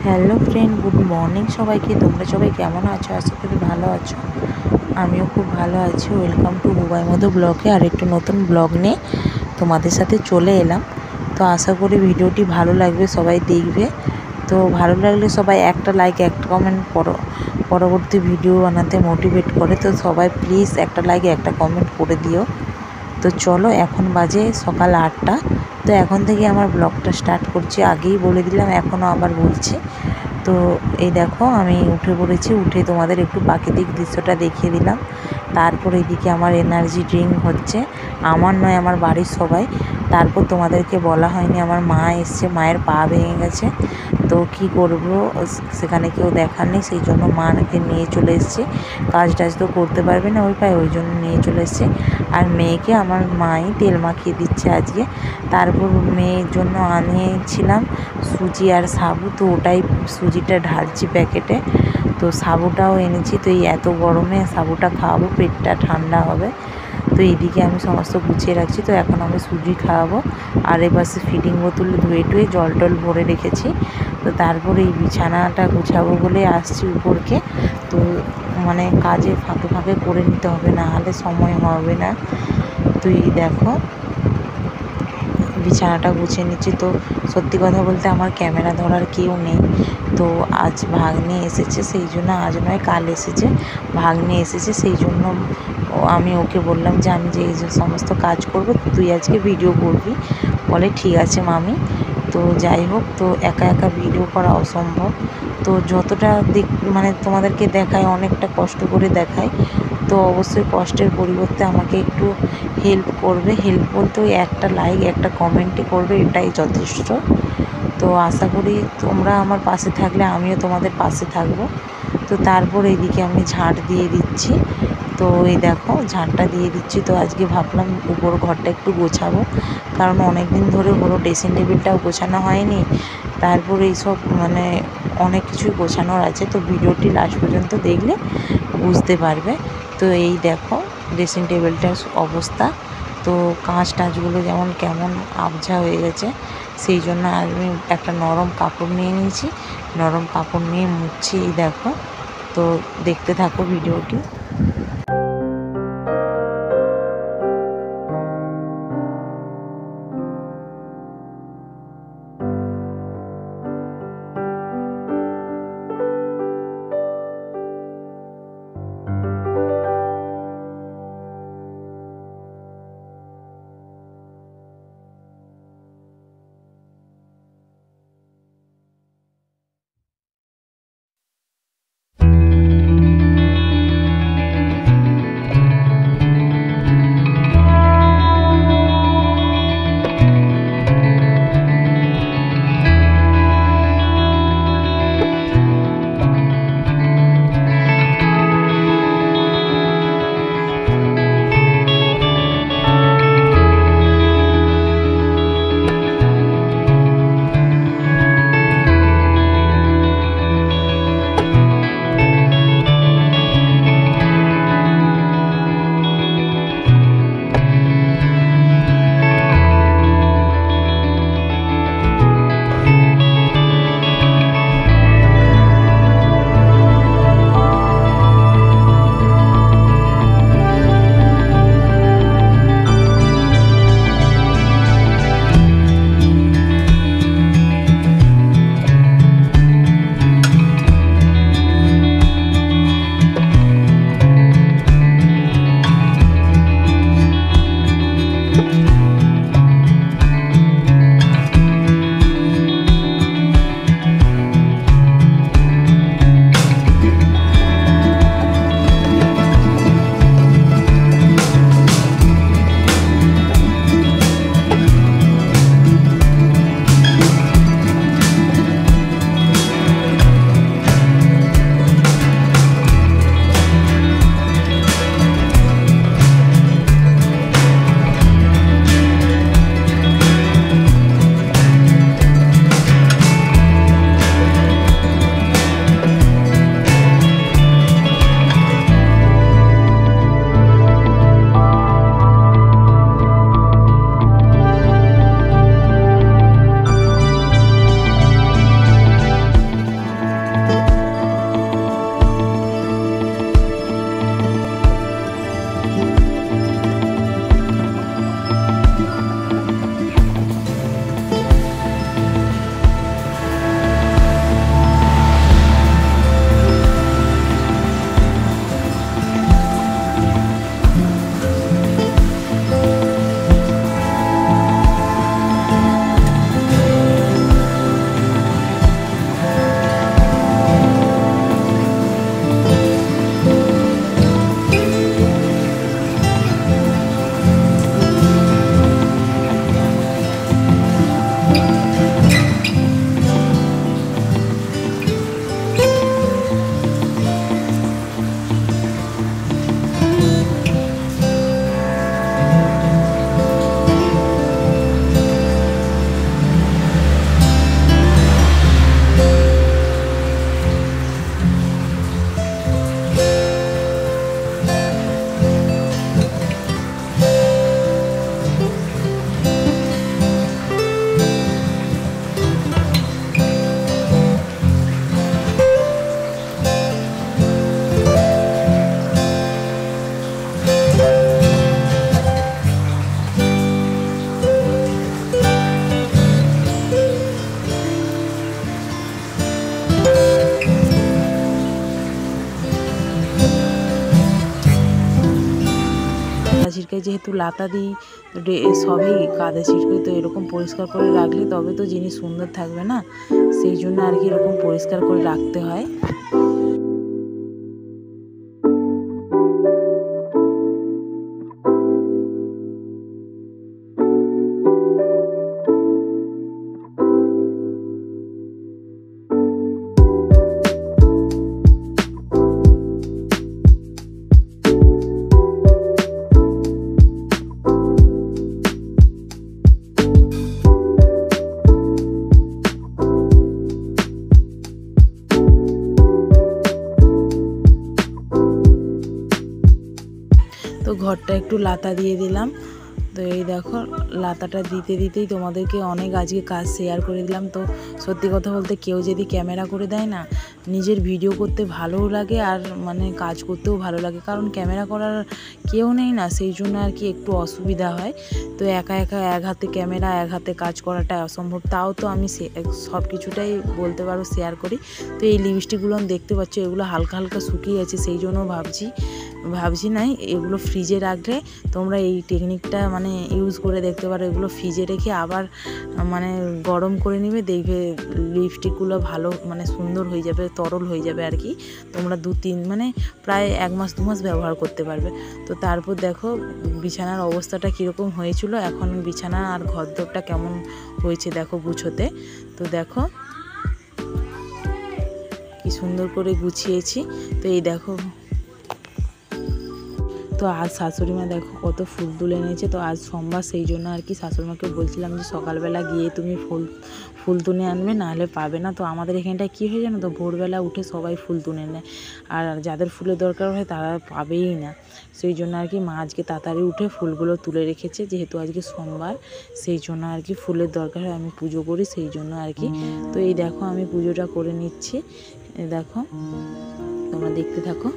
Hello friend, good morning সবাইকে। তোমরা সবাই কেমন আছো? আশা করি ভালো আছো। আমিও খুব ভালো আছি। ওয়েলকাম টু বুবাই মধু ব্লগে আর একটু নতুন ব্লগ নিয়ে তোমাদের সাথে চলে এলাম। তো আশা করি ভিডিওটি ভালো লাগবে, সবাই দেখবে। তো ভালো লাগলে সবাই একটা লাইক একটা কমেন্ট করো, পরবর্তী ভিডিও বানাতে মোটিভেট করে। তো সবাই প্লিজ একটা লাইক একটা কমেন্ট করে দিও। তো চলো, এখন বাজে সকাল 8টা। তো এখন থেকে আমার ব্লগটা স্টার্ট করছি। আগেই বলে দিলাম, এখনও আবার বলছি। তো এই দেখো, আমি উঠে পড়েছি। উঠে তোমাদের একটু প্রাকৃতিক দৃশ্যটা দেখিয়ে দিলাম। তারপর এইদিকে আমার এনার্জি ড্রিঙ্ক হচ্ছে, আমার নয়, আমার বাড়ির সবাই। তারপর তোমাদেরকে বলা হয়নি, আমার মা এসছে, মায়ের পা ভেঙে গেছে। তো কি করব, সেখানে কেউ দেখার নেই, সেই জন্য মাকে নিয়ে চলে এসেছি। কাজ টাজ তো করতে পারবে না ওই পায়ে, ওই জন্য নিয়ে চলে এসেছি। আর মেয়েকে আমার মাই তেল মাখিয়ে দিচ্ছে আজকে। তারপর মেয়ের জন্য আনিয়েছিলাম সুজি আর সাবু, তো ওটাই সুজিটা ঢালছি প্যাকেটে। তো সাবুটাও এনেছি। তো এই এত গরমে সাবুটা খাওয়াবো, পেটটা ঠান্ডা হবে। তো এইদিকে আমি সমস্ত গুছিয়ে রাখছি। তো এখন আমি সুজি খাওয়াবো। আর এপাশে ফিডিং বোতল ধুয়ে টুয়ে জল টল ভরে রেখেছি। তো তারপরে এই বিছানাটা গুছাবো বলে আসছি উপরকে। তো মানে কাজে ফাঁকে ফাঁকে করে নিতে হবে, না হলে সময় হবে না। তো এই দেখো, বিছানাটা গুছিয়ে নিচ্ছি। তো সত্যি কথা বলতে আমার ক্যামেরা ধরার কেউ নেই। তো আজ ভাগ্নে এসেছে, সেই জন্য, আজ নয় কাল এসেছে, ভাগ্নে এসেছে, সেই জন্য আমি ওকে বললাম যে আমি যে এই যে সমস্ত কাজ করব, তুই আজকে ভিডিও করবি। বলে ঠিক আছে মামি। তো যাই হোক, তো একা একা ভিডিও করা অসম্ভব। তো যতটা মানে তোমাদেরকে দেখায়, অনেকটা কষ্ট করে দেখায়। তো অবশ্যই কষ্টের পরিবর্তে আমাকে একটু হেল্প করবে। হেল্প বলতে ওই একটা লাইক একটা কমেন্টই করবে, এটাই যথেষ্ট। তো আশা করি তোমরা আমার পাশে থাকলে আমিও তোমাদের পাশে থাকবো। তো তারপর এইদিকে আমি ঝাঁট দিয়ে দিচ্ছি। তো এই দেখো, ঝাঁটটা দিয়ে দিচ্ছি। তো আজকে ভাবলাম উপর ঘরটা একটু গোছাবো, কারণ অনেক দিন ধরে হলো ড্রেসিং টেবিলটাও গোছানো হয়নি। তারপর এইসব মানে অনেক কিছুই গোছানোর আছে। তো ভিডিওটি লাস্ট পর্যন্ত দেখলে বুঝতে পারবে। তো এই দেখো ড্রেসিং টেবিলটার অবস্থা। তো কাঁচ টাঁচগুলো যেমন কেমন আবঝা হয়ে গেছে, সেই জন্য আমি একটা নরম কাপড় নিয়ে নিয়েছি। নরম কাপড় নিয়ে মুছছি। এই দেখো, তো দেখতে থাকো ভিডিওটি। ঘরটাকে যেহেতু লাতা দিই সবই কাদা ছিটকে, তো এরকম পরিষ্কার করে রাখলে তবে তো জিনিস সুন্দর থাকবে না, সেই জন্য আর কি এরকম পরিষ্কার করে রাখতে হয়। তো ঘরটা একটু লাতা দিয়ে দিলাম। তো এই দেখো লাতাটা দিতে দিতেই তোমাদেরকে অনেক আজকে কাজ শেয়ার করে দিলাম। তো সত্যি কথা বলতে কেউ যদি ক্যামেরা করে দেয় না, নিজের ভিডিও করতে ভালোও লাগে আর মানে কাজ করতেও ভালো লাগে, কারণ ক্যামেরা করার কেউ নেই না, সেই জন্য আর কি একটু অসুবিধা হয়। তো একা একা এক হাতে ক্যামেরা এক হাতে কাজ করাটা অসম্ভব, তাও তো আমি সব কিছুটাই বলতে পারো শেয়ার করি। তো এই লিপস্টিকগুলো দেখতে পাচ্ছ, এগুলো হালকা হালকা শুকিয়ে গেছে, সেই জন্য ভাবছি নাই এগুলো ফ্রিজে রাখলে তোমরা এই টেকনিকটা মানে ইউজ করে দেখতে পারো। এগুলো ফ্রিজে রেখে আবার মানে গরম করে নিবে, দেখবে লিপস্টিকগুলো ভালো মানে সুন্দর হয়ে যাবে, তরল হয়ে যাবে আর কি। তোমরা 2-3 মানে প্রায় 1 মাস 2 মাস ব্যবহার করতে পারবে। তো তারপর দেখো বিছানার অবস্থাটা কীরকম হয়েছিল, এখন বিছানা আর ঘরদোরটা কেমন হয়েছে দেখো গুছোতে। তো দেখো কি সুন্দর করে গুছিয়েছি। তো এই দেখো, তো আজ শাশুড়িমা দেখো কত ফুল তুলে এনেছে। তো আজ সোমবার, সেই জন্য আর কি শাশুড়িমাকে বলছিলাম যে সকালবেলা গিয়ে তুমি ফুল তুলে আনবে, নাহলে পাবে না। তো আমাদের এখানটায় কী হয়ে জানো তো, ভোরবেলা উঠে সবাই ফুল তুলে নেয়, আর যাদের ফুলের দরকার হয় তারা পাবেই না। সেই জন্য আর কি মা আজকে তাড়াতাড়ি উঠে ফুলগুলো তুলে রেখেছে, যেহেতু আজকে সোমবার, সেই জন্য আর কি ফুলের দরকার হয়, আমি পুজো করি সেই জন্য আর কি। তো এই দেখো আমি পুজোটা করে নিচ্ছি, দেখো তোমরা দেখতে থাকো।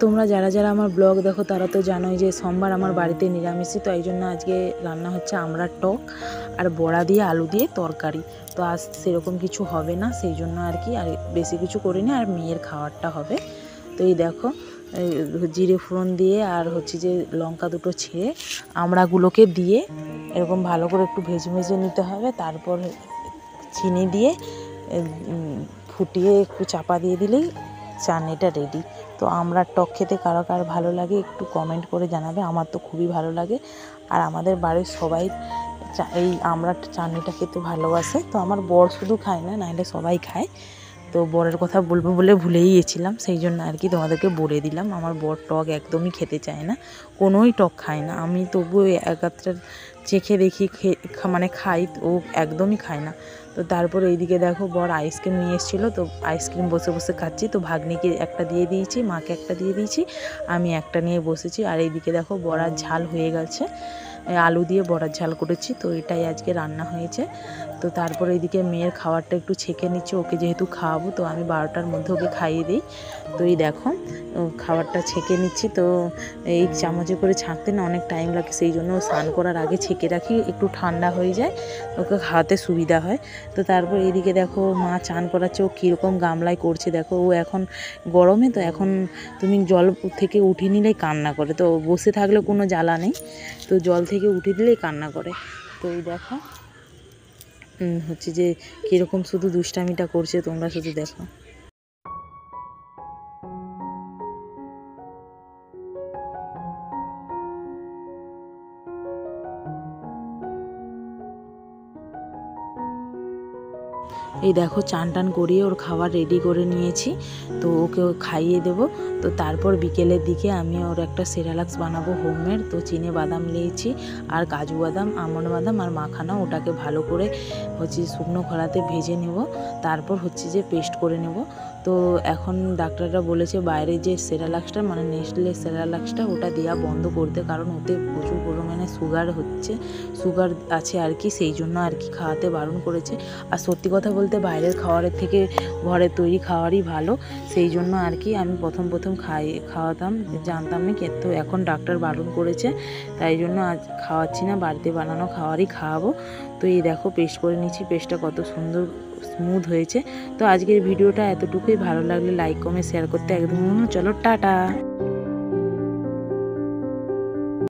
তোমরা যারা যারা আমার ব্লগ দেখো তারা তো জানোই যে সোমবার আমার বাড়িতে নিরামিষই, তো এই জন্য আজকে রান্না হচ্ছে আমড়ার টক আর বড়া দিয়ে আলু দিয়ে তরকারি। তো আজ সেরকম কিছু হবে না, সেই জন্য আর কি আর বেশি কিছু করিনি, আর মেয়ের খাওয়ারটা হবে। তো এই দেখো জিরে ফোড়ন দিয়ে আর হচ্ছে যে লঙ্কা দুটো ছেড়ে আমড়াগুলোকে দিয়ে এরকম ভালো করে একটু ভেজে নিতে হবে। তারপর চিনি দিয়ে ফুটিয়ে একটু চাপা দিয়ে দিলেই চাটনিটা রেডি। তো আমড়ার টক খেতে কারো কার ভালো লাগে একটু কমেন্ট করে জানাবে, আমার তো খুবই ভালো লাগে। আর আমাদের বাড়ির সবাই এই আমড়ার চাটনিটা খেতে ভালোবাসে। তো আমার বর শুধু খায় না, নাহলে সবাই খায়। তো বরের কথা বলবো বলে ভুলেই গেছিলাম, সেই জন্য আর কি তোমাদেরকে বলে দিলাম। আমার বর টক একদমই খেতে চায় না, কোনোই টক খায় না। আমি তবুও একাত্রার চেখে দেখি মানে খাই, ও একদমই খায় না। তো তারপর এইদিকে দেখো বর আইসক্রিম নিয়ে এসেছিলো, তো আইসক্রিম বসে বসে খাচ্ছি। তো ভাগ্নিকে একটা দিয়ে দিয়েছি, মাকে একটা দিয়ে দিয়েছি, আমি একটা নিয়ে বসেছি। আর এইদিকে দেখো বড়ার ঝাল হয়ে গেছে, আলু দিয়ে বড়ার ঝাল করেছি। তো এটাই আজকে রান্না হয়েছে। তো তারপর এইদিকে মেয়ের খাবারটা একটু ছেঁকে নিচ্ছি, ওকে যেহেতু খাওয়াবো, তো আমি 12টার মধ্যে ওকে খাইয়ে দিই। তো এই দেখো খাবারটা ছেঁকে নিচ্ছি। তো এই চামচে করে ছাঁকতে না অনেক টাইম লাগে, সেই জন্য স্নান করার আগে ছেঁকে রাখি, একটু ঠান্ডা হয়ে যায়, ওকে খাওয়াতে সুবিধা হয়। তো তারপর এইদিকে দেখো মা চান করাচ্ছে, ও কীরকম গামলায় করছে দেখো। ও এখন গরমে, তো এখন তুমি জল থেকে উঠে নিলেই কান্না করে, তো বসে থাকলে কোনো জ্বালা নেই, তো জল থেকে উঠে দিলেই কান্না করে। তো এই দেখো হচ্ছে যে কীরকম শুধু দুষ্টামিটা করছে, তোমরা শুধু দেখো। এই দেখো চান টান করিয়ে ওর খাবার রেডি করে নিয়েছি, তো ওকে খাইয়ে দেবো। তো তারপর বিকেলের দিকে আমি ওর একটা সেরালাক্স বানাবো হোমমেড। তো চিনে বাদাম নিয়েছি আর কাজু বাদাম, আমন্ড বাদাম আর মাখানা, ওটাকে ভালো করে হচ্ছে শুকনো খোলাতে ভেজে নেব, তারপর হচ্ছে যে পেস্ট করে নেব। তো এখন ডাক্তাররা বলেছে বাইরে যে সেরালাক্সটা মানে নেসলে সেরালাক্সটা ওটা দেওয়া বন্ধ করতে, কারণ ওতে প্রচুর পরিমাণে সুগার আছে আর কি, সেই জন্য আর কি খাওয়াতে বারণ করেছে। আর সত্যি কথা বলতে বাইরের খাবারের থেকে ঘরের তৈরি খাওয়ারই ভালো, সেই জন্য আর কি আমি প্রথম খাওয়াতাম, জানতাম না, কিন্তু এখন ডাক্তার বারণ করেছে, তাই জন্য আজ খাওয়াচ্ছি না, বাড়িতে বানানো খাবারই খাওয়াবো। তো এই দেখো পেস্ট করে নিচ্ছি, পেস্টটা কত সুন্দর স্মুথ হয়েছে। তো আজকের ভিডিওটা এতটুকুই, ভালো লাগলে লাইক কমেন্ট শেয়ার করতে একদম, চলো টাটা।